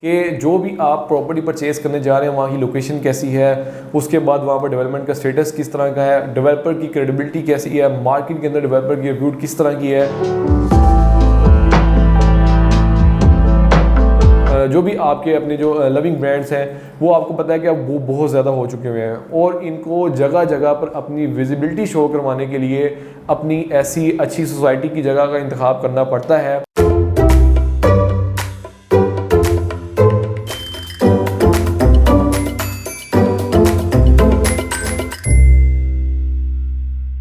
कि जो भी आप प्रॉपर्टी परचेज़ करने जा रहे हैं वहाँ की लोकेशन कैसी है, उसके बाद वहाँ पर डेवलपमेंट का स्टेटस किस तरह का है, डेवलपर की क्रेडिबिलिटी कैसी है, मार्केट के अंदर डेवलपर की रिप्यूट किस तरह की है। जो भी आपके अपने जो लविंग ब्रांड्स हैं वो आपको पता है कि अब वो बहुत ज़्यादा हो चुके हुए हैं और इनको जगह जगह पर अपनी विजिबिलिटी शो करवाने के लिए अपनी ऐसी अच्छी सोसाइटी की जगह का इंतखाब करना पड़ता है।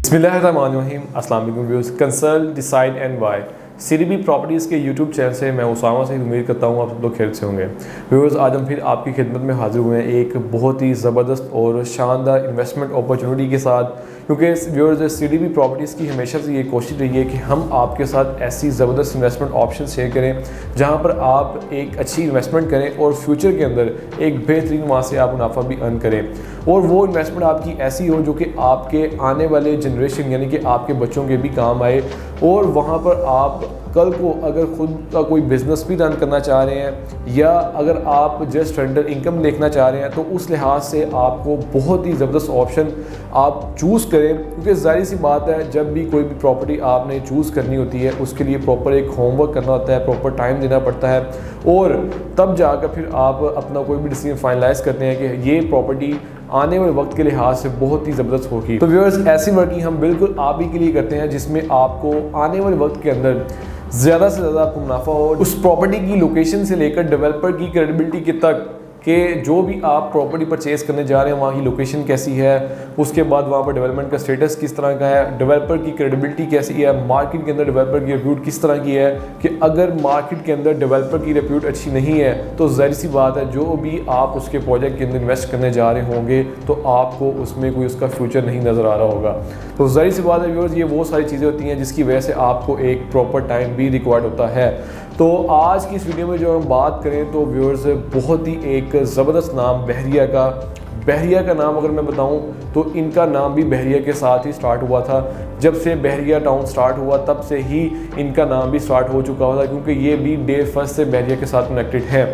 बिस्मिल्लाहिर्रहमानिर्रहीम, अस्सलाम वालेकुम viewers. Consult decide and buy CDB properties के यूट्यूब चैनल से मैं उसामा से उम्मीद करता हूँ आप सब लोग खैरियत से होंगे। व्यूअर्स, आज हम फिर आपकी खिदमत में हाजिर हुए हैं एक बहुत ही ज़बरदस्त और शानदार इन्वेस्टमेंट अपॉर्चुनिटी के साथ, क्योंकि व्यूअर्स सीडीबी प्रॉपर्टीज़ की हमेशा से ये कोशिश रही है कि हम आपके साथ ऐसी ज़बरदस्त इन्वेस्टमेंट ऑप्शन शेयर करें जहाँ पर आप एक अच्छी इन्वेस्टमेंट करें और फ्यूचर के अंदर एक बेहतरीन वहाँ से आप मुनाफा भी अर्न करें और वो इन्वेस्टमेंट आपकी ऐसी हो जो कि आपके आने वाले जनरेशन यानी कि आपके बच्चों के भी काम आए और वहाँ पर आप कल को अगर खुद का कोई बिज़नेस भी रन करना चाह रहे हैं या अगर आप जस्ट रेंटल इनकम देखना चाह रहे हैं तो उस लिहाज से आपको बहुत ही ज़बरदस्त ऑप्शन आप चूज़ करें, क्योंकि जाहिर सी बात है जब भी कोई भी प्रॉपर्टी आपने चूज़ करनी होती है उसके लिए प्रॉपर एक होमवर्क करना होता है, प्रॉपर टाइम देना पड़ता है और तब जाकर फिर आप अपना कोई भी डिसीजन फाइनलाइज करते हैं कि ये प्रॉपर्टी आने वाले वक्त के लिहाज से बहुत ही ज़बरदस्त होगी। तो व्यूअर्स, ऐसी वर्किंग हम बिल्कुल आप ही के लिए करते हैं जिसमें आपको आने वाले वक्त के अंदर ज़्यादा से ज़्यादा आपको मुनाफा हो। उस प्रॉपर्टी की लोकेशन से लेकर डेवलपर की क्रेडिबिलिटी के तक कि जो भी आप प्रॉपर्टी परचेज़ करने जा रहे हैं वहाँ की लोकेशन कैसी है, उसके बाद वहाँ पर डेवलपमेंट का स्टेटस किस तरह का है, डेवलपर की क्रेडिबिलिटी कैसी है, मार्केट के अंदर डेवलपर की रिप्यूट किस तरह की है कि अगर मार्केट के अंदर डेवलपर की रिप्यूट अच्छी नहीं है तो ज़ाहिर सी बात है जो भी आप उसके प्रोजेक्ट के अंदर इन्वेस्ट करने जा रहे होंगे तो आपको उसमें कोई उसका फ्यूचर नहीं नज़र आ रहा होगा। तो ज़ाहिर सी बात है व्यूअर्स, ये वो सारी चीज़ें होती हैं जिसकी वजह से आपको एक प्रॉपर टाइम भी रिक्वायर्ड होता है। तो आज की इस वीडियो में जो हम बात करें तो व्यूअर्स बहुत ही एक ज़बरदस्त नाम बहरिया का नाम अगर मैं बताऊं तो इनका नाम भी बहरिया के साथ ही स्टार्ट हुआ था। जब से बहरिया टाउन स्टार्ट हुआ तब से ही इनका नाम भी स्टार्ट हो चुका था, क्योंकि ये भी डे फर्स्ट से बहरिया के साथ कनेक्टेड है।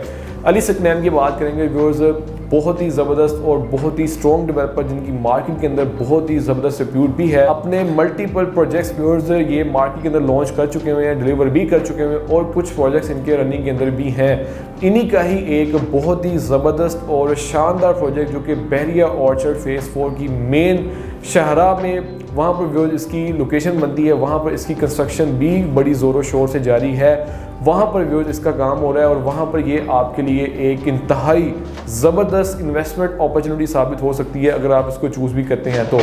अली सकनैन की बात करेंगे व्यूअर्स, बहुत ही ज़बरदस्त और बहुत ही स्ट्रॉन्ग डेवलपर जिनकी मार्केट के अंदर बहुत ही ज़बरदस्त रिप्यूट भी है। अपने मल्टीपल प्रोजेक्ट्स व्यूअर्स ये मार्केट के अंदर लॉन्च कर चुके हुए हैं, डिलीवर भी कर चुके हुए हैं और कुछ प्रोजेक्ट्स इनके रनिंग के अंदर भी हैं। इन्हीं का ही एक बहुत ही ज़बरदस्त और शानदार प्रोजेक्ट जो कि बहरिया ऑर्चर्ड फेज़ 4 की मेन शाहरा में वहाँ पर जो इसकी लोकेशन बनती है वहाँ पर इसकी कंस्ट्रक्शन भी बड़ी ज़ोरों शोर से जारी है। वहाँ पर जो इसका काम हो रहा है और वहाँ पर ये आपके लिए एक इंतहाई ज़बरदस्त इन्वेस्टमेंट अपॉर्चुनिटी साबित हो सकती है अगर आप इसको चूज़ भी करते हैं तो।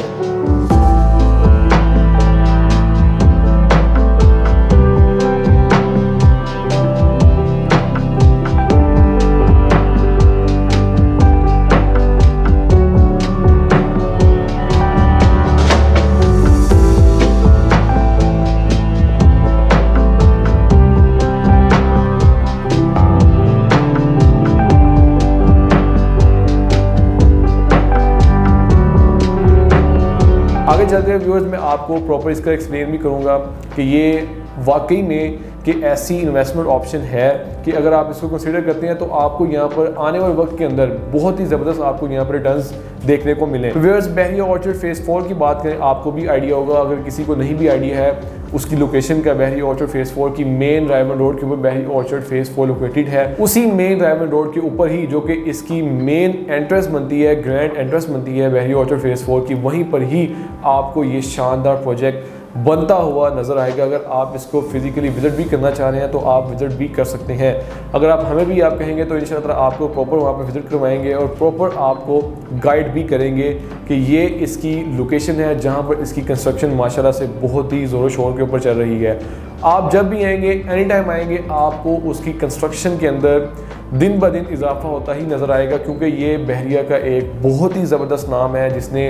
आगे चलते हुए व्यूअर्स मैं आपको प्रॉपर इसका एक्सप्लेन भी करूंगा कि ये वाकई में कि ऐसी इन्वेस्टमेंट ऑप्शन है कि अगर आप इसको कंसीडर करते हैं तो आपको यहाँ पर आने वाले वक्त के अंदर बहुत ही ज़बरदस्त आपको यहाँ पर रिटर्न्स देखने को मिले। तो व्यूअर्स, बहरिया ऑर्चर्ड फेज़ 4 की बात करें, आपको भी आइडिया होगा, अगर किसी को नहीं भी आइडिया है उसकी लोकेशन का, बहरिया ऑर्चर्ड फेज़ 4 की मेन रायवन रोड के ऊपर बहरिया ऑर्चर्ड फेज़ 4 लोकेटेड है। उसी मेन रायवन रोड के ऊपर ही जो कि इसकी मेन एंट्रेंस बनती है, ग्रैंड एंट्रेंस बनती है बहरिया ऑर्चर्ड फेज़ 4 की, वहीं पर ही आपको ये शानदार प्रोजेक्ट बनता हुआ नज़र आएगा। अगर आप इसको फिजिकली विजिट भी करना चाह रहे हैं तो आप विजिट भी कर सकते हैं। अगर आप हमें भी आप कहेंगे तो इंशाअल्लाह आपको प्रॉपर वहाँ पर विजिट करवाएंगे और प्रॉपर आपको गाइड भी करेंगे कि ये इसकी लोकेशन है जहाँ पर इसकी कंस्ट्रक्शन माशाल्लाह से बहुत ही ज़ोरों शोर के ऊपर चल रही है। आप जब भी आएंगे, एनी टाइम आएंगे, आपको उसकी कंस्ट्रक्शन के अंदर दिन ब दिन इजाफा होता ही नज़र आएगा, क्योंकि ये बहरिया का एक बहुत ही ज़बरदस्त नाम है जिसने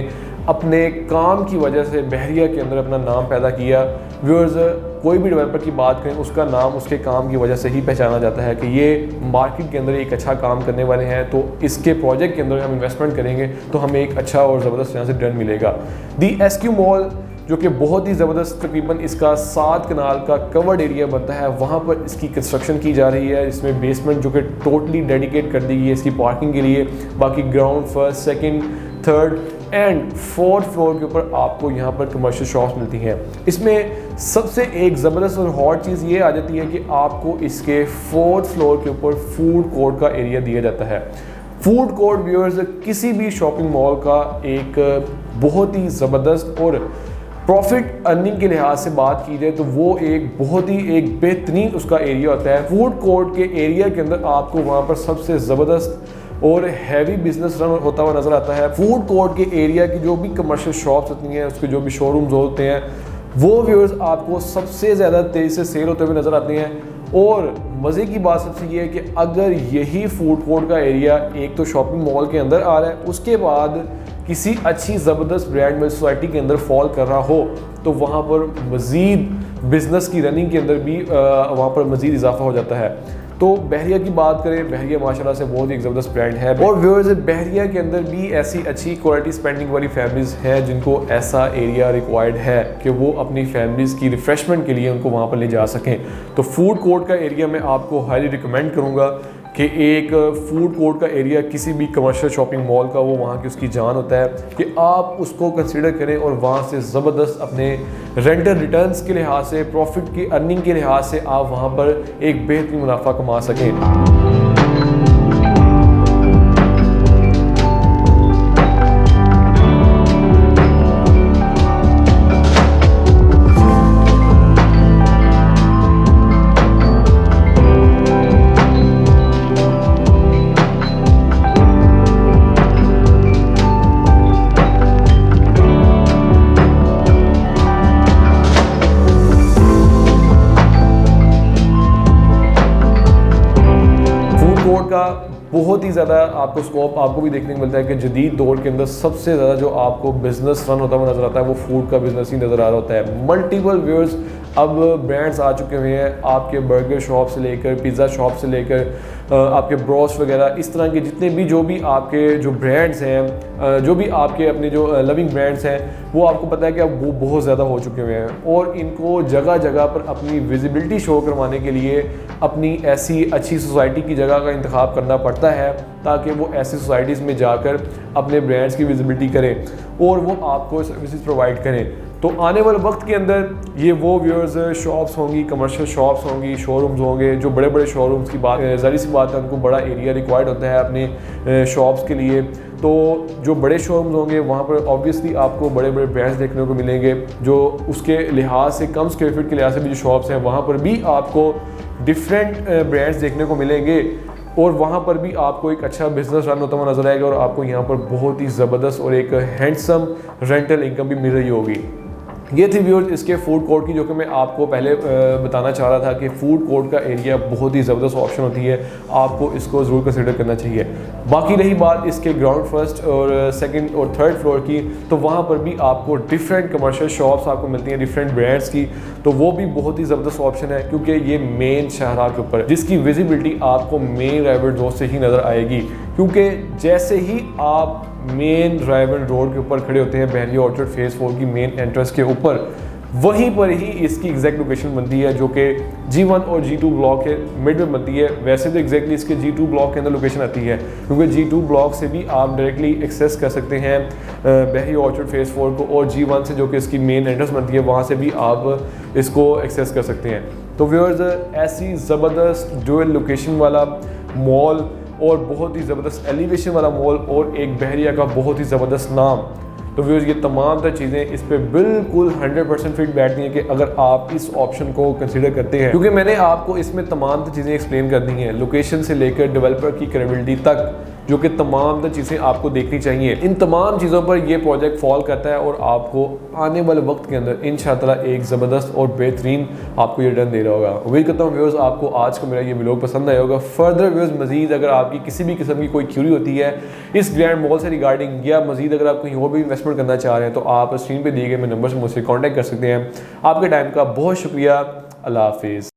अपने काम की वजह से बहरिया के अंदर अपना नाम पैदा किया। व्यूअर्स, कोई भी डेवलपर की बात करें उसका नाम उसके काम की वजह से ही पहचाना जाता है कि ये मार्केट के अंदर एक अच्छा काम करने वाले हैं, तो इसके प्रोजेक्ट के अंदर हम इन्वेस्टमेंट करेंगे तो हमें एक अच्छा और ज़बरदस्त यहाँ से रिटर्न मिलेगा। दी एसक्यू मॉल जो कि बहुत ही ज़बरदस्त, तकरीबन इसका 7 कनाल का कवर्ड एरिया बनता है, वहाँ पर इसकी कंस्ट्रक्शन की जा रही है। इसमें बेसमेंट जो कि टोटली डेडिकेट कर दी गई है इसकी पार्किंग के लिए। बाकी ground, first, second, third and fourth floor के ऊपर आपको यहाँ पर कमर्शियल शॉप्स मिलती हैं। इसमें सबसे एक ज़बरदस्त और हॉट चीज़ ये आ जाती है कि आपको इसके फोर्थ फ्लोर के ऊपर फूड कोर्ट का एरिया दिया जाता है। फूड कोर्ट व्यूअर्स किसी भी शॉपिंग मॉल का एक बहुत ही ज़बरदस्त और प्रॉफिट अर्निंग के लिहाज से बात की जाए तो वो एक बहुत ही एक बेहतरीन उसका एरिया होता है। फूड कोर्ट के एरिया के अंदर आपको वहाँ पर सबसे ज़बरदस्त और हैवी बिजनेस रन होता हुआ नज़र आता है। फूड कोर्ट के एरिया की जो भी कमर्शियल शॉप्स होती हैं, उसके जो भी शोरूम्स होते हैं, वो व्यूअर्स आपको सबसे ज़्यादा तेज़ी से सेल होते हुए नज़र आते हैं। और मज़े की बात सबसे ये है कि अगर यही फूड कोर्ट का एरिया एक तो शॉपिंग मॉल के अंदर आ रहा है, उसके बाद किसी अच्छी ज़बरदस्त ब्रांड में सोसाइटी के अंदर फॉल कर रहा हो, तो वहाँ पर मज़ीद बिज़नेस की रनिंग के अंदर भी वहाँ पर मज़ीद इजाफा हो जाता है। तो बहरिया की बात करें, बहरिया माशाल्लाह से बहुत ही ज़बरदस्त ब्रांड है। और व्यूअर्स बहरिया के अंदर भी ऐसी अच्छी क्वालिटी स्पेंडिंग वाली फैमिलीज़ हैं जिनको ऐसा एरिया रिक्वायर्ड है कि वो अपनी फैमिलीज़ की रिफ़्रेशमेंट के लिए उनको वहाँ पर ले जा सकें। तो फूड कोर्ट का एरिया मैं आपको हाईली रिकमेंड करूँगा कि एक फूड कोर्ट का एरिया किसी भी कमर्शियल शॉपिंग मॉल का वो वहाँ की उसकी जान होता है कि आप उसको कंसीडर करें और वहाँ से ज़बरदस्त अपने रेंटल रिटर्न्स के लिहाज से, प्रॉफिट की अर्निंग के लिहाज से आप वहाँ पर एक बेहतरीन मुनाफा कमा सकें। का बहुत ही ज़्यादा आपको स्कोप आपको भी देखने को मिलता है कि जदीद दौर के अंदर सबसे ज़्यादा जो आपको बिजनेस रन होता हुआ नज़र आता है वो फूड का बिजनेस ही नज़र आ रहा होता है। मल्टीपल व्यूअर्स अब ब्रांड्स आ चुके हुए हैं, आपके बर्गर शॉप से लेकर पिज़्ज़ा शॉप से लेकर आपके ब्रोस्ट वगैरह, इस तरह के जितने भी जो भी आपके जो ब्रांड्स हैं, जो भी आपके अपने जो लविंग ब्रांड्स हैं, वो आपको पता है कि अब वो बहुत ज़्यादा हो चुके हुए हैं। और इनको जगह जगह पर अपनी विजिबिलिटी शो करवाने के लिए अपनी ऐसी अच्छी सोसाइटी की जगह का इंतखाब करना पड़ता है ताकि वो ऐसी सोसाइटीज़ में जाकर अपने ब्रांड्स की विजिबिलिटी करें और वो आपको सर्विसेज प्रोवाइड करें। तो आने वाले वक्त के अंदर ये वो व्यूअर्स शॉप्स होंगी, कमर्शियल शॉप्स होंगी, शोरूम्स होंगे, जो बड़े बड़े शोरूम्स की बात, ज़ाहिर सी बात है उनको बड़ा एरिया रिक्वायर्ड होता है अपने शॉप्स के लिए। तो जो बड़े शोरूम्स होंगे वहाँ पर ऑब्वियसली आपको बड़े बड़े ब्रांड्स देखने को मिलेंगे, जो उसके लिहाज से कम स्क्वायर फीट के लिहाज से भी जो शॉप्स हैं वहाँ पर भी आपको डिफरेंट ब्रांड्स देखने को मिलेंगे और वहाँ पर भी आपको एक अच्छा बिजनेस रन होता हुआ नजर आएगा और आपको यहाँ पर बहुत ही ज़बरदस्त और एक हैंडसम रेंटल इनकम भी मिल रही होगी। ये थी व्यूअर्स इसके फूड कोर्ट की, जो कि मैं आपको पहले बताना चाह रहा था कि फूड कोर्ट का एरिया बहुत ही ज़बरदस्त ऑप्शन होती है, आपको इसको ज़रूर कंसिडर करना चाहिए। बाकी रही बात इसके ग्राउंड फर्स्ट और सेकंड और थर्ड फ्लोर की, तो वहाँ पर भी आपको डिफरेंट कमर्शियल शॉप्स आपको मिलती हैं डिफरेंट ब्रांड्स की, तो वो भी बहुत ही ज़बरदस्त ऑप्शन है क्योंकि ये मेन शाहराह के ऊपर, जिसकी विजिबिलिटी आपको मेन राइवल रोड से ही नज़र आएगी। क्योंकि जैसे ही आप मेन राइवल रोड के ऊपर खड़े होते हैं बहरिया ऑर्चर्ड फेज़ 4 की मेन एंट्रेंस के ऊपर, वहीं पर ही इसकी एग्जैक्ट लोकेशन बनती है जो कि G1 और G2 ब्लॉक के मिड में बनती है। वैसे तो एग्जैक्टली इसके G2 ब्लॉक के अंदर लोकेशन आती है क्योंकि G2 ब्लॉक से भी आप डायरेक्टली एक्सेस कर सकते हैं बहरिया ऑर्चर्ड फेज़ 4 को, और G1 से जो कि इसकी मेन एंट्रेंस बनती है वहाँ से भी आप इसको एक्सेस कर सकते हैं। तो व्यूअर्स ऐसी ज़बरदस्त डुअल लोकेशन वाला मॉल और बहुत ही ज़बरदस्त एलिवेशन वाला मॉल और एक बहरिया का बहुत ही ज़बरदस्त नाम, तो व्यूअर्स ये तमाम तर चीज़ें इस पर बिल्कुल 100% फिट बैठती हैं कि अगर आप इस ऑप्शन को कंसीडर करते हैं, क्योंकि मैंने आपको इसमें तमाम तर चीज़ें एक्सप्लेन कर दी हैं, लोकेशन से लेकर डेवलपर की क्रेडिबिलिटी तक, जो कि तमाम तर चीज़ें आपको देखनी चाहिए। इन तमाम चीज़ों पर यह प्रोजेक्ट फॉल करता है और आपको आने वाले वक्त के अंदर इंशाअल्लाह एक ज़बरदस्त और बेहतरीन आपको ये रिटर्न दे रहा होगा। उम्मीद करता हूँ व्यूअर्स आपको आज का मेरा ये व्लॉग पसंद आया होगा। फर्दर व्यूअर्स मजीद अगर आपकी किसी भी किस्म की कोई क्यूरी होती है इस ग्रैंड मॉल से रिगार्डिंग, या मजीद अगर आप कहीं और भी इन्वेस्टमेंट करना चाह रहे हैं, तो आप स्क्रीन पर दिए गए मेरे नंबर से मुझसे कॉन्टैक्ट कर सकते हैं। आपके टाइम का बहुत शुक्रिया। अल्लाह हाफिज़।